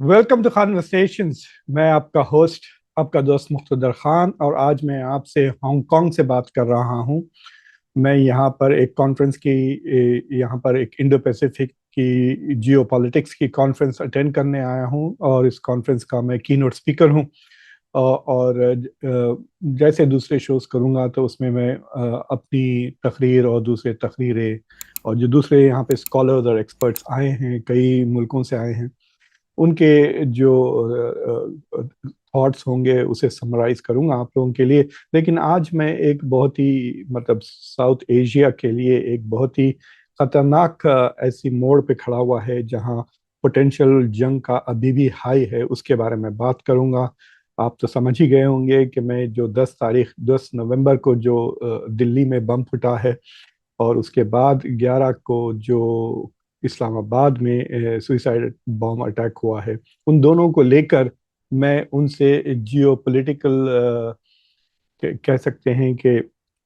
Welcome to conversations. मैं आपका host, आपका दोस्त मुख्तदर खान, और आज मैं आपसे हांगकांग से बात कर रहा हूं। मैं यहाँ पर एक कॉन्फ्रेंस की यहाँ पर एक इंडो पैसिफिक की जियोपॉलिटिक्स की कॉन्फ्रेंस अटेंड करने आया हूं, और इस कॉन्फ्रेंस का मैं कीनोट स्पीकर हूं। और जैसे दूसरे शोज करूंगा तो उसमें मैं अपनी तकरीर और दूसरे तकरीरें और जो दूसरे यहाँ पे स्कॉलर्स और एक्सपर्ट्स आए हैं, कई मुल्कों से आए हैं, उनके जो थॉट्स होंगे उसे समराइज करूंगा आप लोगों के लिए। लेकिन आज मैं एक बहुत ही मतलब साउथ एशिया के लिए एक बहुत ही खतरनाक ऐसी मोड़ पे खड़ा हुआ है जहां पोटेंशियल जंग का अभी भी हाई है, उसके बारे में बात करूंगा। आप तो समझ ही गए होंगे कि मैं जो 10 नवंबर को जो दिल्ली में बम फूटा है, और उसके बाद 11 को जो इस्लामाबाद में सुइसाइड बॉम्ब अटैक हुआ है, उन दोनों को लेकर मैं उनसे जियो पॉलिटिकल कह सकते हैं कि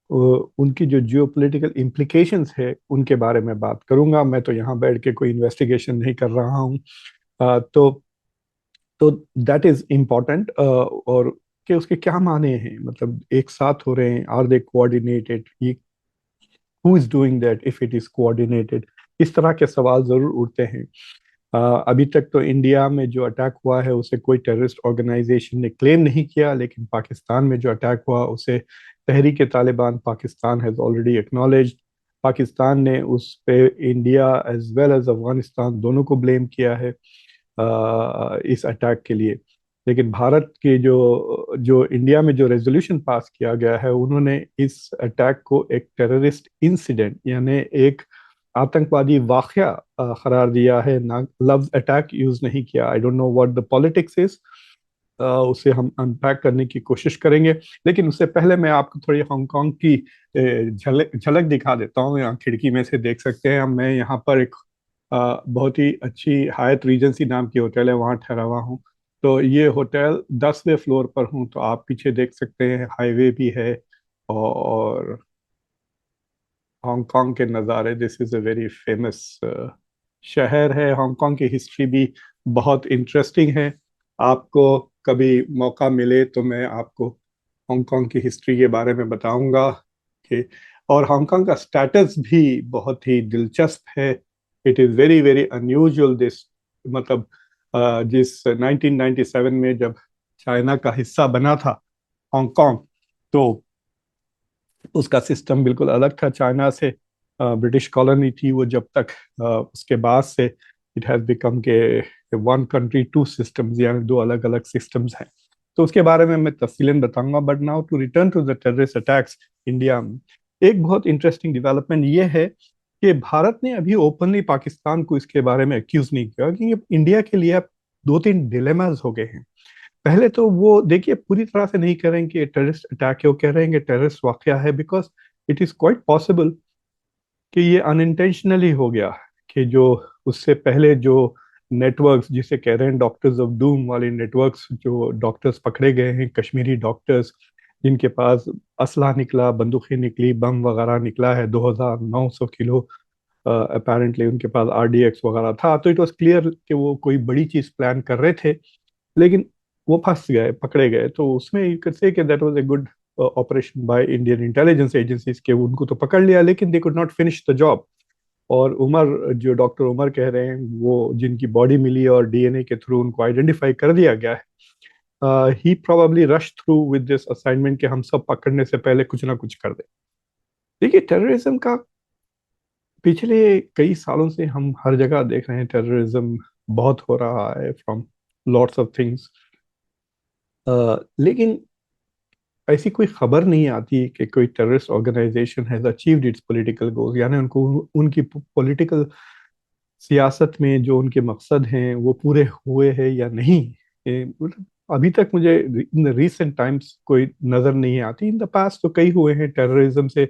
उनकी जो जियो पॉलिटिकल इम्प्लीकेशंस है उनके बारे में बात करूंगा। मैं तो यहाँ बैठ के कोई इन्वेस्टिगेशन नहीं कर रहा हूँ। तो दैट इज इम्पोर्टेंट। और कि उसके क्या माने हैं, मतलब एक साथ हो रहे हैं, आर दे कोऑर्डिनेटेड, ये who is doing that if it is coordinated, इस तरह के सवाल जरूर उठते हैं। अभी तक तो इंडिया में जो अटैक हुआ है उसे कोई टेररिस्ट ऑर्गेनाइजेशन ने क्लेम नहीं किया, लेकिन पाकिस्तान में जो अटैक हुआ उसे Tehreek Taliban Pakistan has already acknowledged. Pakistan ने उस पे India as well as Afghanistan दोनों को ब्लेम किया है इस अटैक के लिए। लेकिन भारत के जो जो इंडिया में जो रेजोल्यूशन पास किया गया है, उन्होंने इस अटैक को एक टेररिस्ट इंसिडेंट यानी एक आतंकवादी वाकया करार दिया है, ना लफ्ज अटैक यूज नहीं किया। I don't know what the politics is, उसे हम अनपैक करने की कोशिश करेंगे। लेकिन उससे पहले मैं आपको थोड़ी हांगकांग की झलक झलक दिखा देता हूँ। यहाँ खिड़की में से देख सकते हैं, मैं यहाँ पर एक बहुत ही अच्छी हायत रीजेंसी नाम की होटल है, वहाँ ठहरा हुआ हूँ। तो ये होटल 10वें फ्लोर पर हूँ। तो आप पीछे देख सकते हैं, हाईवे भी है और हांगकांग के नज़ारे। This is a very famous शहर है। हांगकांग की हिस्ट्री भी बहुत इंटरेस्टिंग है। आपको कभी मौका मिले तो मैं आपको हांगकांग की हिस्ट्री के बारे में बताऊंगा कि, और हांगकांग का स्टेटस भी बहुत ही दिलचस्प है। It is very very unusual this, मतलब जिस 1997 में जब चाइना का हिस्सा बना था हांगकांग, तो उसका सिस्टम बिल्कुल अलग था चाइना से। ब्रिटिश कॉलोनी थी वो जब तक। उसके बाद से इट हैज बिकम के वन कंट्री टू सिस्टम्स, यानी दो अलग अलग सिस्टम्स हैं। तो उसके बारे में मैं तफसीलन बताऊंगा। But now to return to the terrorist attacks India में, एक बहुत इंटरेस्टिंग डेवलपमेंट ये है कि भारत ने अभी ओपनली पाकिस्तान को इसके बारे में एक्यूज नहीं किया, क्योंकि इंडिया के लिए अब दो तीन डिलेमास हो गए हैं। पहले तो वो देखिए पूरी तरह से नहीं कह रहे हैं कि टेररिस्ट अटैक है, वो कह रहे हैं कि टेररिस्ट वाकया है, because it is quite possible कि ये अनइंटेंशनली हो गया। कि जो उससे पहले जो नेटवर्क्स जिसे कह रहे हैं डॉक्टर्स ऑफ डूम वाले नेटवर्क्स, जो डॉक्टर्स पकड़े गए हैं, कश्मीरी डॉक्टर्स जिनके पास असला निकला, बंदूकें निकली, बम वगैरह निकला है 2900 किलो, अपेरेंटली उनके पास आरडीएक्स वगैरह था। तो इट वाज क्लियर कि वो कोई बड़ी चीज प्लान कर रहे थे, लेकिन वो फंस गए, पकड़े गए। तो उसमें यू कैन से कि that was a good operation by Indian intelligence agencies के, उनको तो पकड़ लिया, लेकिन they could not finish the job. और उमर, जो डॉक्टर उमर कह रहे हैं, वो जिनकी बॉडी मिली और डीएनए के थ्रू उनको आइडेंटिफाई कर दिया गया है, he probably rush through with this assignment कि हम सब पकड़ने से पहले कुछ ना कुछ कर दें। देखिए टेररिज्म का पिछले कई सालों से हम हर जगह देख रहे हैं, टेररिज्म बहुत हो रहा है फ्रॉम लॉट्स ऑफ थिंग्स। लेकिन ऐसी कोई खबर नहीं आती कि कोई terrorist organisation has achieved its political goals, यानी उनको उनकी पॉलिटिकल सियासत में जो उनके मकसद हैं वो पूरे हुए हैं या नहीं। मतलब अभी तक मुझे इन रीसेंट टाइम्स कोई नज़र नहीं आती। इन द पास्ट तो कई हुए हैं टेररिज्म से।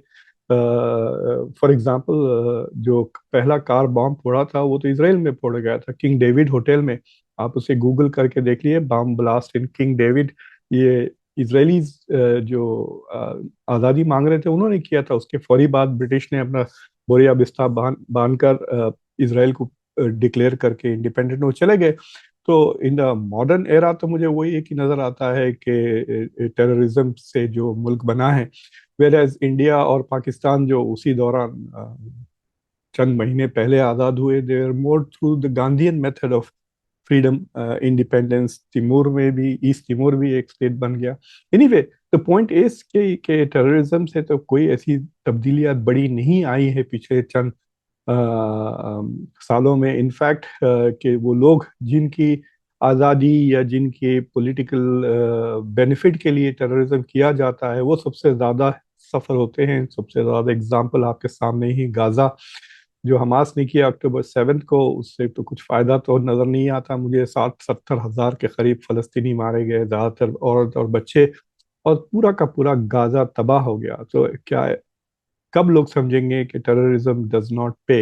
फॉर एग्जांपल जो पहला कार बॉम्ब फोड़ा था वो तो इसराइल में फोड़ा गया था, किंग डेविड होटल में। आप उसे गूगल करके देख लिए, bomb blast in king David. ये इजरायलीज जो आज़ादी मांग रहे थे उन्होंने किया था। उसके फौरी बाद ब्रिटिश ने अपना बोरिया बिस्तर बांध बांध कर इसराइल को डिक्लेयर करके इंडिपेंडेंट वो चले गए। तो इन द मॉडर्न एरा तो मुझे वही एक ही नज़र आता है कि टेररिज्म से जो मुल्क बना है, वेर एज इंडिया और पाकिस्तान जो उसी दौरान चंद महीने पहले आज़ाद हुए, they are more through the Gandhian method of freedom, independence. Timor में भी, ईस्ट तिमूर भी एक स्टेट बन गया। एनीवे, द पॉइंट इज के टेररिज्म से तो कोई ऐसी तब्दीलियां बड़ी नहीं आई है पिछले चंद सालों में। इनफैक्ट कि वो लोग जिनकी आज़ादी या जिनके पॉलिटिकल बेनिफिट के लिए टेररिज्म किया जाता है, वो सबसे ज़्यादा सफ़र होते हैं। सबसे ज़्यादा एग्जाम्पल आपके सामने ही गाज़ा जो हमास ने किया अक्टूबर 7 को, उससे तो कुछ फ़ायदा तो नज़र नहीं आता मुझे। 60-70 हज़ार के करीब फ़लस्तीनी मारे गए, ज़्यादातर औरत और बच्चे, और पूरा का पूरा गाज़ा तबाह हो गया। तो क्या, कब लोग समझेंगे कि टेररिज्म डज नॉट पे।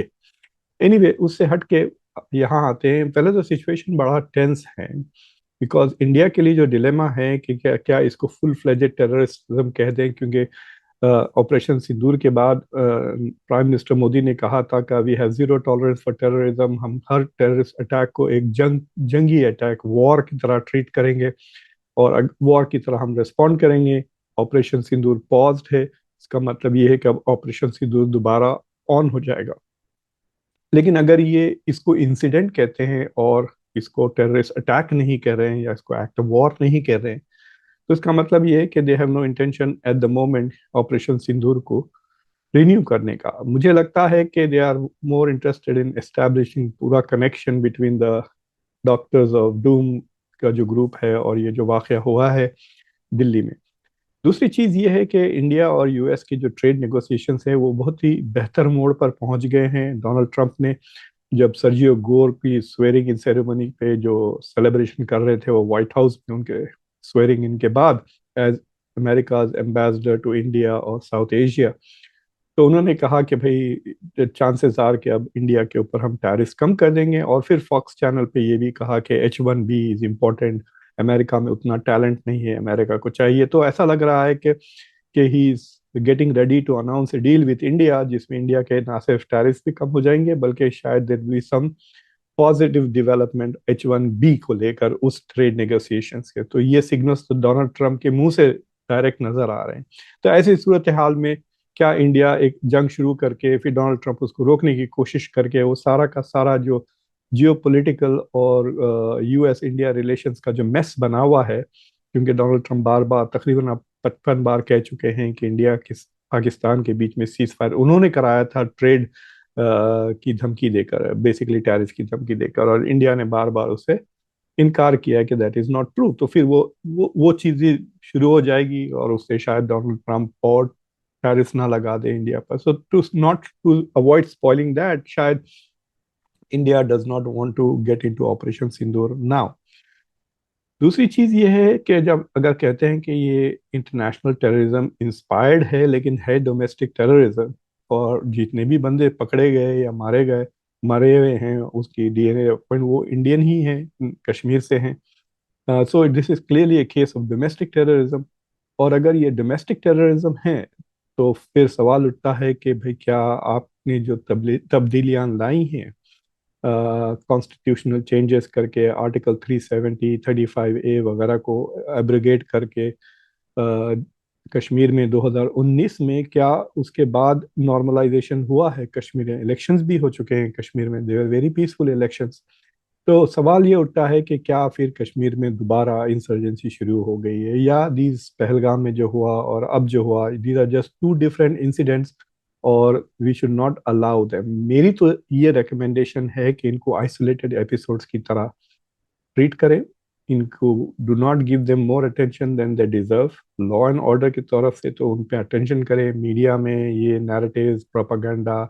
एनीवे, उससे हट के यहाँ आते हैं। पहले तो सिचुएशन बड़ा टेंस है, बिकॉज इंडिया के लिए जो डिलेमा है कि क्या क्या इसको फुल फ्लेजेड टेररिज्म कह दें, क्योंकि ऑपरेशन सिंदूर के बाद प्राइम मिनिस्टर मोदी ने कहा था कि we have zero tolerance for terrorism. हम हर टेररिस्ट अटैक को एक जंगी अटैक, वॉर की तरह ट्रीट करेंगे, और वॉर की तरह हम रिस्पॉन्ड करेंगे। ऑपरेशन सिंदूर पॉज्ड है, इसका मतलब ये है कि अब ऑपरेशन सिंदूर दोबारा ऑन हो जाएगा। लेकिन अगर ये इसको इंसिडेंट कहते हैं और इसको टेररिस्ट अटैक नहीं कह रहे हैं या इसको एक्ट ऑफ वॉर नहीं कह रहे हैं, तो इसका मतलब ये है कि they have no intention at the moment operation Sindoor को रिन्यू करने का। मुझे लगता है कि they are more interested in establishing पूरा connection between the doctors of doom का जो ग्रुप है और ये जो वाकया हुआ है दिल्ली में। दूसरी चीज़ ये है कि इंडिया और यूएस की जो ट्रेड नेगोशिएशंस है वो बहुत ही बेहतर मोड़ पर पहुंच गए हैं। डोनाल्ड ट्रंप ने जब सर्जियो गोर की स्वेरिंग इन सेरेमनी पे जो सेलिब्रेशन कर रहे थे वो व्हाइट हाउस में, उनके स्वेरिंग इन के बाद as America's ambassador to India और साउथ एशिया, तो उन्होंने कहा कि भाई चांसेस आर कि अब इंडिया के ऊपर हम टैरिफ्स कम कर देंगे। और फिर फॉक्स चैनल पे ये भी कहा कि H1B इज इम्पोर्टेंट, अमेरिका में उतना टैलेंट नहीं है, अमेरिका को चाहिए। तो ऐसा लग रहा है कि he is getting ready to announce a deal with India, जिसमें इंडिया के ना सिर्फ टैरिफ्स भी कम हो जाएंगे बल्कि शायद there be some positive development H1B को लेकर उस ट्रेड नेगोशिएशंस के। तो ये सिग्नल्स तो डोनाल्ड ट्रंप के मुंह से डायरेक्ट नजर आ रहे हैं। तो ऐसी सूरत हाल में क्या इंडिया एक जंग शुरू करके फिर डोनाल्ड ट्रंप उसको रोकने की कोशिश करके वो सारा का सारा जो जियो पोलिटिकल और यूएस इंडिया रिलेशंस का जो मेस बना हुआ है, क्योंकि डोनाल्ड ट्रंप बार बार, तकरीबन अब 55 बार कह चुके हैं कि इंडिया किस पाकिस्तान के बीच में सीज फायर उन्होंने कराया था ट्रेड की धमकी देकर, बेसिकली टैरिफ की धमकी देकर, और इंडिया ने बार बार उसे इनकार किया कि दैट इज नॉट ट्रू। तो फिर वो चीजें शुरू हो जाएगी और उससे शायद डोनाल्ड ट्रंप और टैरिफ ना लगा दे इंडिया पर। So to not to avoid spoiling that, शायद India does not want to get into operation Sindoor now. दूसरी चीज ये है कि जब अगर कहते हैं कि ये इंटरनेशनल टेररिज्म इंस्पायर्ड है, लेकिन है डोमेस्टिक टेररिज्म, और जितने भी बंदे पकड़े गए या मारे गए, मरे हुए हैं, उसकी डीएनए पॉइंट वो इंडियन ही हैं, कश्मीर से हैं। So this is clearly A case of domestic terrorism. और अगर ये डोमेस्टिक टेररिज्म है, तो फिर सवाल उठता है कि भाई क्या आपने जो तब्दीलियां लाई हैं कॉन्स्टिट्यूशनल चेंजेस करके, आर्टिकल 370 35A वगैरह को एब्रोगेट करके कश्मीर में 2019 में, क्या उसके बाद नॉर्मलाइजेशन हुआ है? कश्मीर में इलेक्शंस भी हो चुके हैं, कश्मीर में they are very peaceful elections. तो सवाल ये उठता है कि क्या फिर कश्मीर में दोबारा इंसर्जेंसी शुरू हो गई है, या दीज पहलगाम में जो हुआ और अब जो हुआ, these are just two different incidents और we should not allow them. मेरी तो ये रिकमेंडेशन है कि इनको आइसोलेटेड एपिसोड्स की तरह ट्रीट करें, इनको do not give them more attention than they deserve. Law and order की तरफ से तो उन पे अटेंशन करें, मीडिया में ये नैरेटिव्स प्रोपागेंडा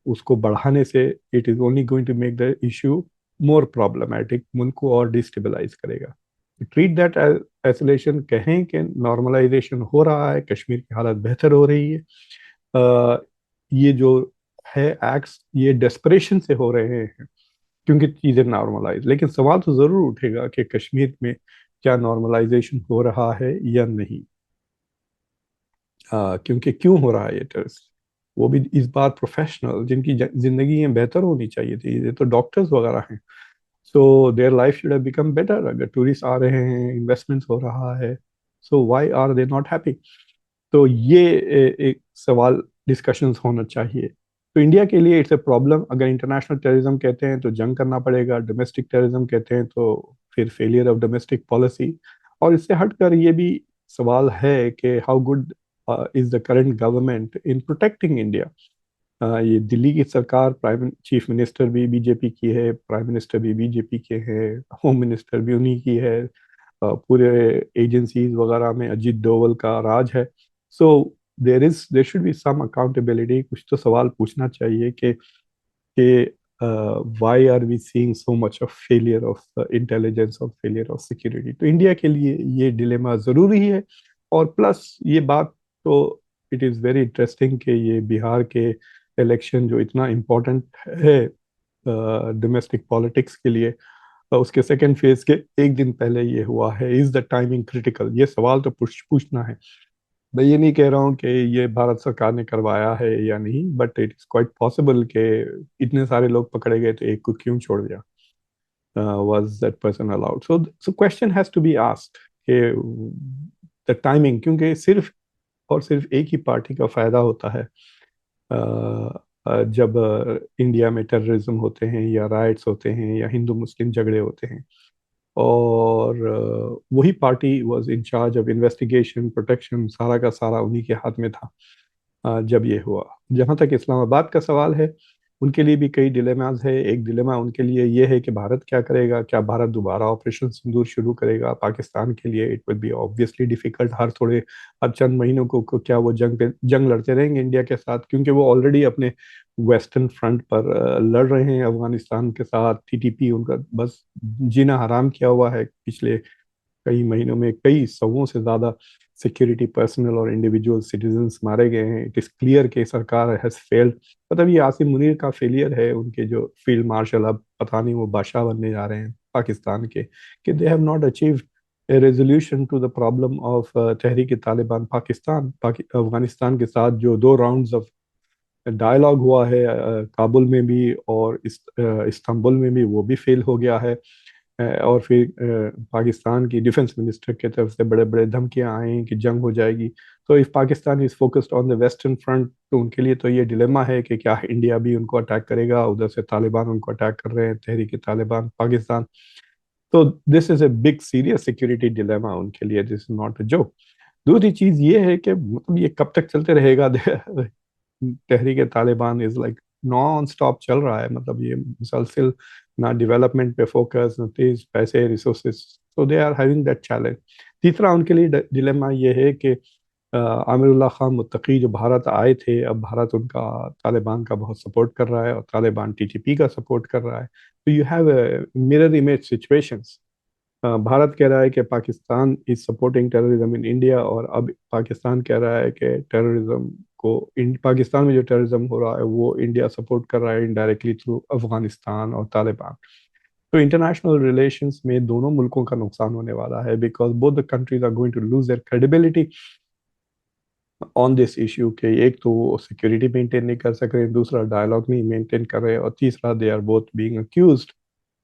उसको बढ़ाने से it is only going to make the issue more problematic, मुल्क को और डिस्टेबलाइज करेगा। ट्रीट दैट आइसोलेशन, कहें कि नॉर्मलाइजेशन हो रहा है, कश्मीर की हालत बेहतर हो रही है। ये जो है एक्ट्स ये डेस्परेशन से हो रहे हैं क्योंकि चीज़ें नॉर्मलाइज, लेकिन सवाल तो ज़रूर उठेगा कि कश्मीर में क्या नॉर्मलाइजेशन हो रहा है या नहीं। क्योंकि क्यों हो रहा है ये टेररिस्ट, वो भी इस बार प्रोफेशनल जिनकी जिंदगी बेहतर होनी चाहिए थी, ये तो डॉक्टर्स वगैरह हैं। So their life should have become better. अगर टूरिस्ट आ रहे हैं, इन्वेस्टमेंट्स हो रहा है, so why are they not happy? तो ये एक सवाल डिस्कशंस होना चाहिए। तो इंडिया के लिए इट्स ए प्रॉब्लम। अगर इंटरनेशनल टेररिज्म कहते हैं तो जंग करना पड़ेगा, डोमेस्टिक टेररिज्म कहते हैं तो फिर फेलियर ऑफ डोमेस्टिक पॉलिसी। और इससे हटकर ये भी सवाल है कि how good is the current government in protecting India. ये दिल्ली की सरकार, प्राइम चीफ मिनिस्टर भी बीजेपी की है, प्राइम मिनिस्टर भी बीजेपी के हैं, होम मिनिस्टर भी उन्हीं की है, पूरे एजेंसीज वगैरह में अजीत डोवल का राज है। So there should be some accountability. कुछ तो सवाल पूछना चाहिए कि why are we seeing so much of failure of intelligence और फेलियर ऑफ सिक्योरिटी। तो इंडिया के लिए ये डिलेमा जरूरी है। और प्लस ये बात तो इट इज़ वेरी इंटरेस्टिंग कि ये बिहार के इलेक्शन जो इतना इम्पोर्टेंट है डोमेस्टिक पॉलिटिक्स के लिए, उसके सेकेंड फेज के एक दिन पहले ये हुआ है। Is the timing critical? ये सवाल तो पूछना है। मैं ये नहीं कह रहा हूँ कि ये भारत सरकार ने करवाया है या नहीं, but it is quite possible कि इतने सारे लोग पकड़े गए तो एक को क्यों छोड़ दिया? Was that person allowed? So question has to be asked कि द टाइमिंग, क्योंकि सिर्फ और सिर्फ एक ही पार्टी का फायदा होता है जब इंडिया में टेररिज्म होते हैं या राइट्स होते हैं या हिंदू मुस्लिम झगड़े होते हैं। और वही party was in charge of investigation, protection, सारा का सारा उन्हीं के हाथ में था जब ये हुआ। जहाँ तक इस्लामाबाद का सवाल है, उनके लिए भी कई डिलेमाज है। एक डिलेमा उनके लिए ये है कि भारत क्या करेगा? क्या भारत दोबारा ऑपरेशन सिंदूर शुरू करेगा? पाकिस्तान के लिए it will be obviously difficult. हर चंद महीनों को क्या वो जंग लड़ते रहेंगे इंडिया के साथ? क्योंकि वो ऑलरेडी अपने वेस्टर्न फ्रंट पर लड़ रहे हैं अफगानिस्तान के साथ। टीटीपी उनका बस जीना हराम किया हुआ है। पिछले कई महीनों में कई सौों से ज्यादा सिक्योरिटी पर्सनल और इंडिविजुअल सिटीजन्स मारे गए हैं। इट इज क्लियर कि सरकार हैज फेल्ड। मतलब ये आसिम मुनीर का फेलियर है। उनके जो फील्ड मार्शल अब पता नहीं वो बादशाह बनने जा रहे हैं पाकिस्तान के, कि they have not achieved a resolution to the problem of Tehreek Taliban Pakistan. Afghanistan के साथ जो 2 राउंड्स ऑफ डायलॉग हुआ है काबुल में भी और इस्तांबुल में भी, वो भी फेल हो गया है। और फिर पाकिस्तान की डिफेंस मिनिस्टर की तरफ से बड़े बड़े धमकियां आई कि जंग हो जाएगी। तो if Pakistan is focused on the western front, तो उनके लिए तो ये डिलेमा है कि क्या इंडिया भी उनको अटैक करेगा? उधर से तालिबान उनको अटैक कर रहे हैं, तहरीक तालिबान पाकिस्तान। तो this is a big serious security dilemma उनके लिए। This is not a joke. दूसरी चीज ये है कि मतलब ये कब तक चलते रहेगा? Tehreek Taliban is like non stop चल रहा है। मतलब ये मुसलसल ना डेवलपमेंट पे फोकस, ना तेज पैसे रिसोर्सेस। तो they are having that challenge. तीसरा उनके लिए डिलेमा ये है कि आमिरुल्लाह खान मुत्तकी जो भारत आए थे, अब भारत उनका तालिबान का बहुत सपोर्ट कर रहा है और तालिबान टीटीपी का सपोर्ट कर रहा है। तो you have mirror image situations. Bharat कह रहा है कि Pakistan is supporting terrorism in India, और अब पाकिस्तान कह रहा है कि टेररिज्म को पाकिस्तान में जो टेररिज्म हो रहा है वो इंडिया सपोर्ट कर रहा है इनडायरेक्टली थ्रू अफगानिस्तान और तालिबान। तो इंटरनेशनल रिलेशंस में दोनों मुल्कों का नुकसान होने वाला है, because both the countries are going to lose their credibility on this issue. के एक तो वो सिक्योरिटी मेंटेन नहीं कर सक रहे, दूसरा डायलॉग नहीं मेंटेन कर रहे, और तीसरा they are both being accused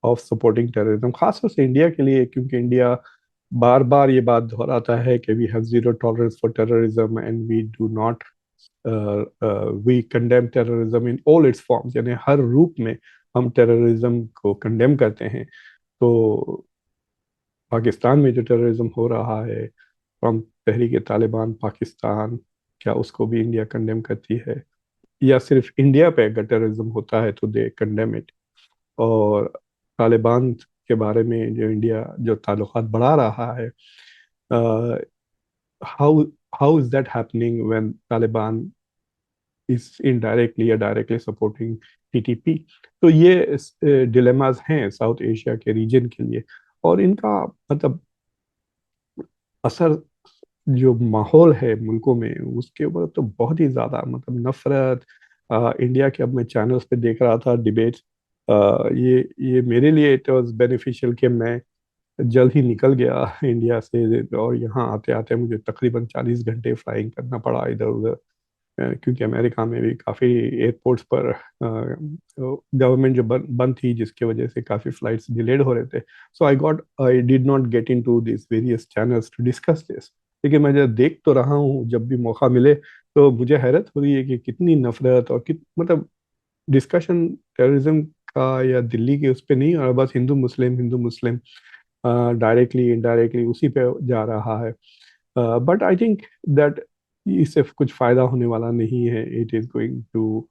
of supporting terrorism. खासतौर से इंडिया के लिए, क्योंकि इंडिया बार बार ये बात दोहराता है कि we have zero tolerance for terrorism and we do not we condemn terrorism in all its forms. यानी हर रूप में हम टेररिज्म को कंडेम करते हैं। तो पाकिस्तान में जो टेररिज्म हो रहा है फ्रॉम तहरीक तालिबान पाकिस्तान, क्या उसको भी इंडिया कंडेम करती है? या सिर्फ इंडिया पे अगर टेररिज्म होता है तो दे कंडेम इट? और तालिबान के बारे में जो इंडिया जो ताल्लुकात बढ़ा रहा है, how how is that happening when Taliban is indirectly या डायरेक्टली सपोर्टिंग टीटीपी? तो ये डिलेमास हैं साउथ एशिया के रीजन के लिए। और इनका मतलब असर जो माहौल है मुल्कों में उसके ऊपर तो बहुत ही ज़्यादा, मतलब नफरत। इंडिया के, अब मैं चैनल्स पे देख रहा था डिबेट, ये मेरे लिए इट वाज बेनिफिशियल कि मैं जल्द ही निकल गया इंडिया से, और यहाँ आते आते मुझे तकरीबन 40 घंटे फ्लाइंग करना पड़ा इधर उधर। क्योंकि अमेरिका में भी काफ़ी एयरपोर्ट्स पर गवर्नमेंट जो बंद थी, जिसकी वजह से काफ़ी फ्लाइट्स डिलेड हो रहे थे। So I did not get in to this various channels to discuss this. लेकिन मैं जब देख तो रहा हूँ, जब भी मौका मिले तो मुझे हैरत हो रही है कि कितनी नफरत और मतलब डिस्कशन टेररिज्म का या दिल्ली के उस पर नहीं, और बस हिंदू मुस्लिम डायरेक्टली इनडायरेक्टली उसी पे जा रहा है। बट आई थिंक दैट इससे कुछ फायदा होने वाला नहीं है। It is going to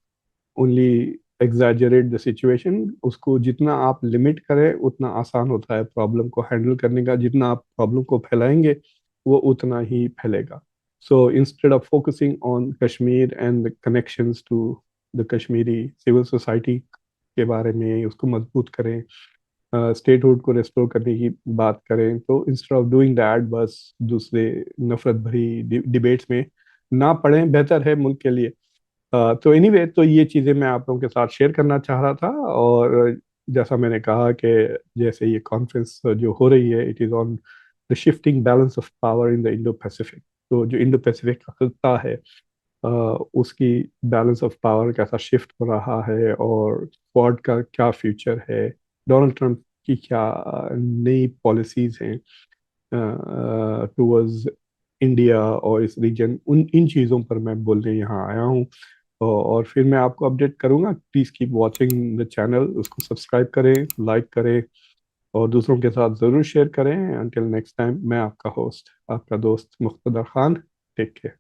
only exaggerate the situation. उसको जितना आप लिमिट करें उतना आसान होता है प्रॉब्लम को हैंडल करने का। जितना आप प्रॉब्लम को फैलाएंगे वो उतना ही फैलेगा। So instead of focusing on Kashmir and the connections to the Kashmiri civil society के बारे में, उसको मजबूत करें, स्टेटहुड को रेस्टोर करने की बात करें, तो इंस्टेड ऑफ डूइंग दैट बस दूसरे नफरत भरी डिबेट्स में ना पड़ें, बेहतर है मुल्क के लिए। तो एनीवे, तो ये चीज़ें मैं आप लोगों के साथ शेयर करना चाह रहा था। और जैसा मैंने कहा कि जैसे ये कॉन्फ्रेंस जो हो रही है, it is on the shifting balance of power in the Indo Pacific. तो जो इंडो पैसिफिक का खिता है, उसकी बैलेंस ऑफ पावर कैसा शिफ्ट हो रहा है, और क्वाड का क्या फ्यूचर है, डोनाल्ड ट्रंप की क्या नई पॉलिसीज हैं टूवर्ड्स इंडिया और इस रीजन, उन इन चीज़ों पर मैं बोलने यहाँ आया हूँ। और फिर मैं आपको अपडेट करूँगा। Please keep watching the channel, उसको सब्सक्राइब करें, लाइक करें और दूसरों के साथ ज़रूर शेयर करें। अंटिल नेक्स्ट टाइम, मैं आपका होस्ट, आपका दोस्त मुख्तदर खान। Take care.